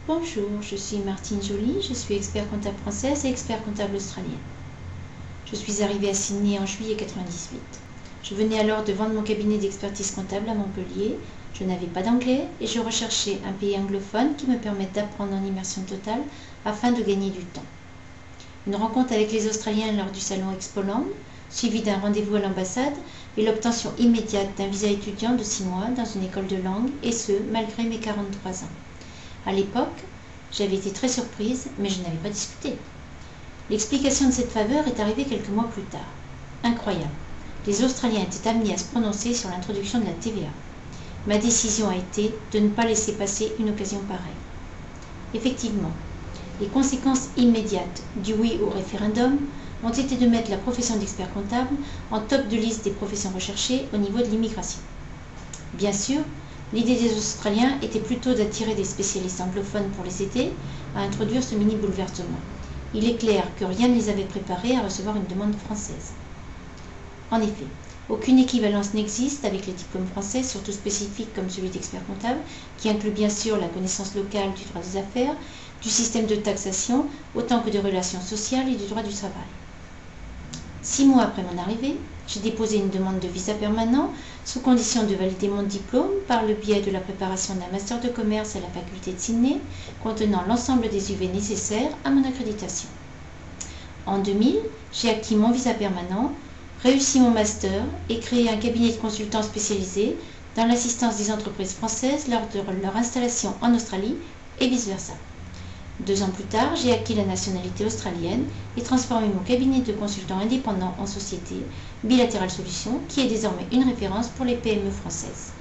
Bonjour, je suis Martine Joly, je suis expert comptable française et expert comptable australienne. Je suis arrivée à Sydney en juillet 1998. Je venais alors de vendre mon cabinet d'expertise comptable à Montpellier. Je n'avais pas d'anglais et je recherchais un pays anglophone qui me permette d'apprendre en immersion totale afin de gagner du temps. Une rencontre avec les Australiens lors du salon Expoland, suivie d'un rendez-vous à l'ambassade et l'obtention immédiate d'un visa étudiant de 6 mois dans une école de langue, et ce, malgré mes 43 ans. À l'époque, j'avais été très surprise, mais je n'avais pas discuté. L'explication de cette faveur est arrivée quelques mois plus tard. Incroyable. Les Australiens étaient amenés à se prononcer sur l'introduction de la TVA. Ma décision a été de ne pas laisser passer une occasion pareille. Effectivement, les conséquences immédiates du oui au référendum ont été de mettre la profession d'expert comptable en top de liste des professions recherchées au niveau de l'immigration. Bien sûr, l'idée des Australiens était plutôt d'attirer des spécialistes anglophones pour les aider à introduire ce mini-bouleversement. Il est clair que rien ne les avait préparés à recevoir une demande française. En effet, aucune équivalence n'existe avec les diplômes français, surtout spécifiques comme celui d'expert comptable, qui inclut bien sûr la connaissance locale du droit des affaires, du système de taxation, autant que des relations sociales et du droit du travail. 6 mois après mon arrivée, j'ai déposé une demande de visa permanent sous condition de valider mon diplôme par le biais de la préparation d'un master de commerce à la faculté de Sydney contenant l'ensemble des UV nécessaires à mon accréditation. En 2000, j'ai acquis mon visa permanent, réussi mon master et créé un cabinet de consultants spécialisé dans l'assistance des entreprises françaises lors de leur installation en Australie et vice-versa. 2 ans plus tard, j'ai acquis la nationalité australienne et transformé mon cabinet de consultants indépendants en société Bilateral Solutions, qui est désormais une référence pour les PME françaises.